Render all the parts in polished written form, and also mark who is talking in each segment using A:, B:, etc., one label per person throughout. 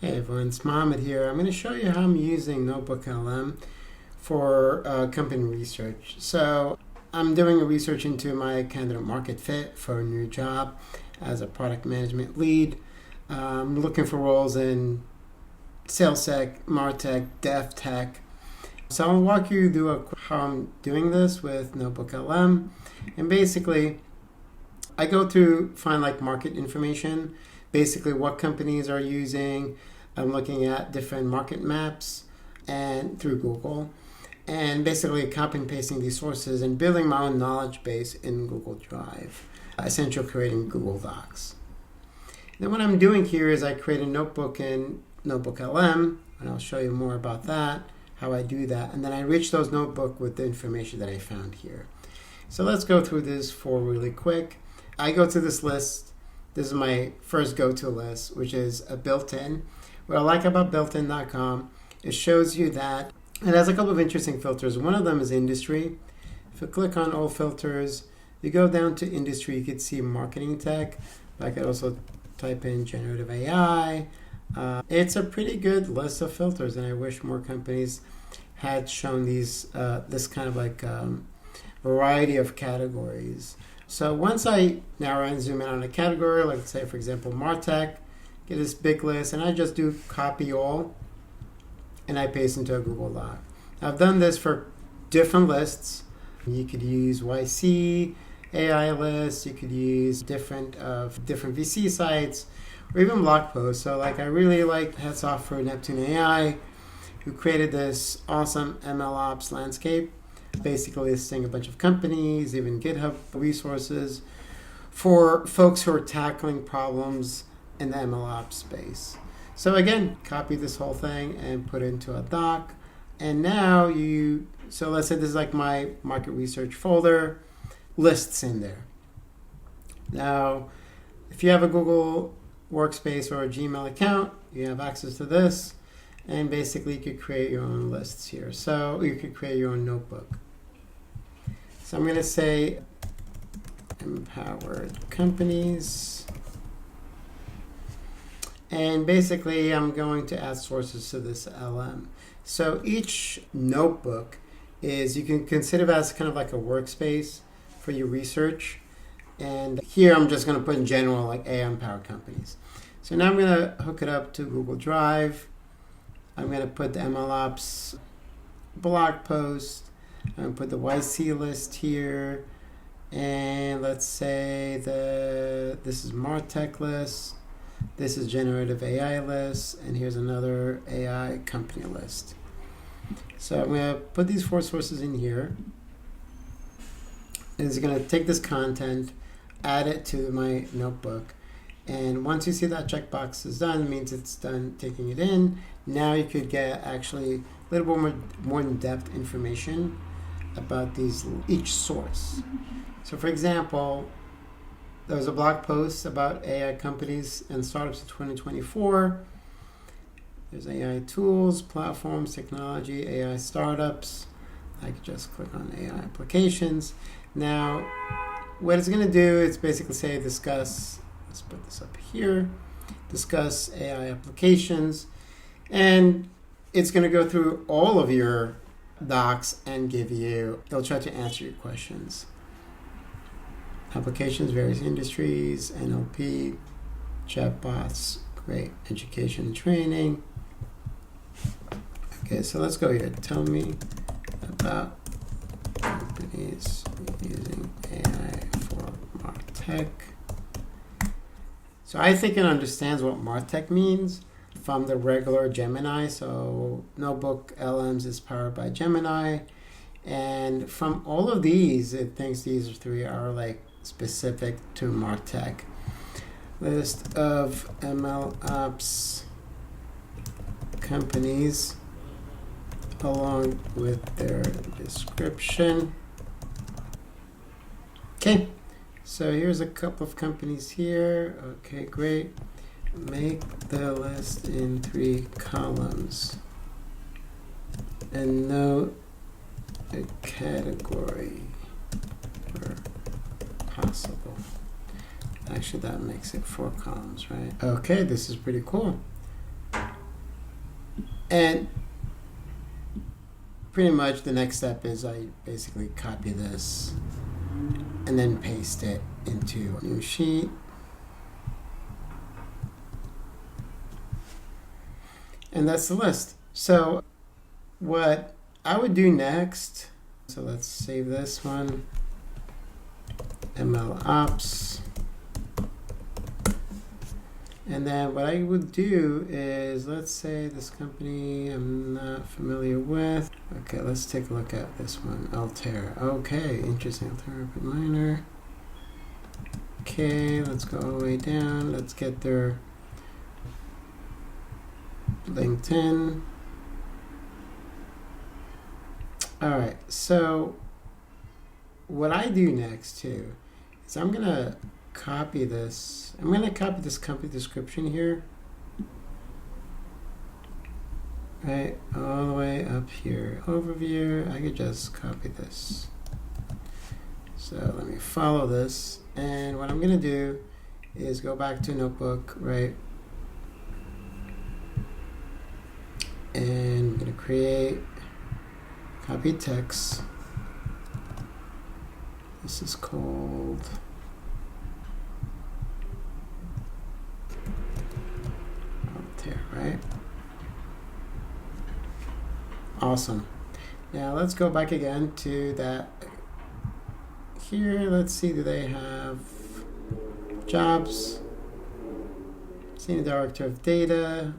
A: Hey everyone, it's Mohammed here. I'm going to show you how I'm using NotebookLM for company research. So I'm doing a research into my candidate market fit for a new job as a product management lead. I'm looking for roles in sales tech, martech, dev tech. So I'll walk you through how I'm doing this with NotebookLM. And basically, I go to find like market information, basically what companies are using. I'm looking at different market maps and through Google, and basically copy and pasting these sources and building my own knowledge base in Google Drive, essentially creating Google Docs. Then what I'm doing here is I create a notebook in NotebookLM, and I'll show you more about that, how I do that, and then I enrich those notebook with the information that I found here. So let's go through this really quick. I go to this list. This is my first go-to list, which is a built-in. What I like about builtin.com, it shows you that it has a couple of interesting filters. One of them is industry. If you click on all filters, you go down to industry, you can see marketing tech. I could also type in generative AI. It's a pretty good list of filters, and I wish more companies had shown these this kind of like variety of categories. So once I narrow and zoom in on a category, like say for example martech, get this big list, and I just do copy all, and I paste into a Google Doc. I've done this for different lists. You could use YC, AI lists, you could use different VC sites, or even blog posts. So like I really like hats off for Neptune AI, who created this awesome MLOps landscape, basically listing a bunch of companies, even GitHub resources for folks who are tackling problems in the MLOps space. So again, copy this whole thing and put it into a doc. And now so let's say this is like my market research folder, lists in there. Now, if you have a Google Workspace or a Gmail account, you have access to this. And basically you could create your own lists here. So you could create your own notebook. So I'm going to say empowered companies. And basically I'm going to add sources to this LM. So each notebook you can consider it as kind of like a workspace for your research. And here I'm just going to put in general like AI empowered companies. So now I'm going to hook it up to Google Drive. I'm going to put the MLOps blog post. I'm going to put the YC list here. And let's say this is MarTech list. This is generative AI list. And here's another AI company list. So I'm going to put these 4 sources in here. And it's going to take this content, add it to my notebook. And once you see that checkbox is done, it means it's done taking it in. Now you could get actually a little bit more in-depth information about each source. So for example, there was a blog post about AI companies and startups in 2024. There's AI tools, platforms, technology, AI startups. I could just click on AI applications. Now, what it's going to do is basically say discuss. Let's put this up here. Discuss AI applications. And it's going to go through all of your docs and they'll try to answer your questions. Applications, various industries, NLP, chatbots, great, education and training. Okay, so let's go here. Tell me about companies using AI for MarTech. So I think it understands what MarTech means from the regular Gemini. So NotebookLM is powered by Gemini. And from all of these, it thinks these 3 are like specific to MarTech. List of MLOps companies along with their description. Okay. So here's a couple of companies here. Okay, great. Make the list in 3 columns. And note a category where possible. Actually, that makes it 4 columns, right? Okay, this is pretty cool. And pretty much the next step is I basically copy this and then paste it into a new sheet. And that's the list. So what I would do next, so let's save this one, MLOps. And then what I would do is, let's say this company I'm not familiar with. Okay, let's take a look at this one, Altair. Okay, interesting, Altair Miner. Okay, let's go all the way down. Let's get their LinkedIn. All right, so what I do next too is I'm gonna copy this. I'm gonna copy this company description here, right, all the way up here. Overview, I could just copy this. So let me follow this, and what I'm gonna do is go back to Notebook, right, and I'm gonna create copy text. This is called Altair, right? Awesome. Now let's go back again to that. Here, let's see, do they have jobs? Senior Director of Data,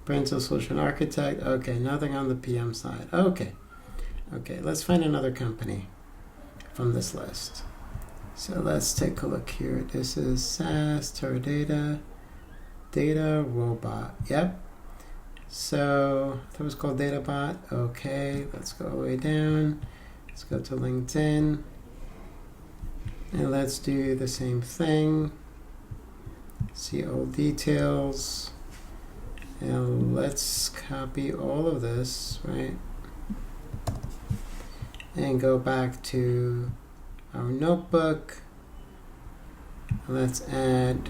A: Principal Solution Architect. Okay, nothing on the PM side. Okay, let's find another company from this list. So let's take a look here. This is SaaS, Teradata, Data Robot. Yep. So that was called DataBot. Okay, let's go all the way down. Let's go to LinkedIn. And let's do the same thing. See all details. And let's copy all of this, right? And go back to our notebook. Let's add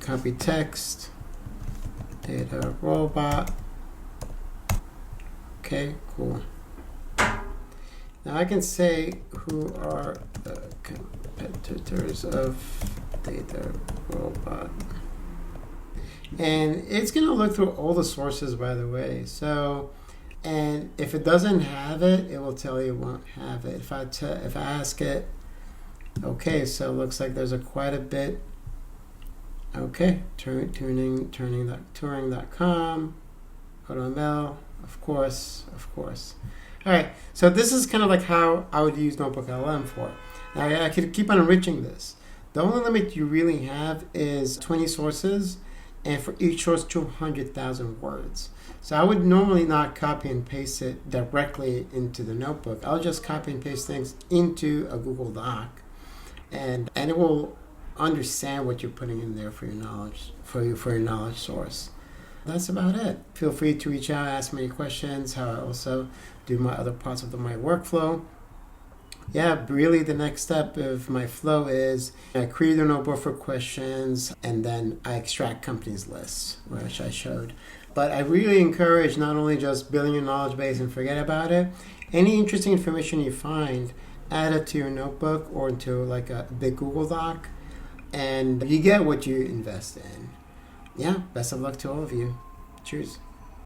A: copy text, data robot. Okay, cool. Now I can say who are the competitors of data robot. And it's going to look through all the sources, by the way. So, and if it doesn't have it, it will tell you it won't have it. If I ask it, okay, so it looks like there's quite a bit. Okay, touring.com, AutoML, of course. All right, so this is kind of like how I would use NotebookLM for. Now I could keep on enriching this. The only limit you really have is 20 sources, and for each source 200,000 words. So I would normally not copy and paste it directly into the notebook. I'll just copy and paste things into a Google Doc, and it will understand what you're putting in there for your knowledge, for your knowledge source. That's about it. Feel free to reach out, ask me any questions, how I also do my other parts of my workflow. Yeah, really the next step of my flow is I create a notebook for questions, and then I extract companies lists, which I showed. But I really encourage not only just building your knowledge base and forget about it. Any interesting information you find, add it to your notebook or into like a big Google Doc, and you get what you invest in. Yeah, best of luck to all of you. Cheers.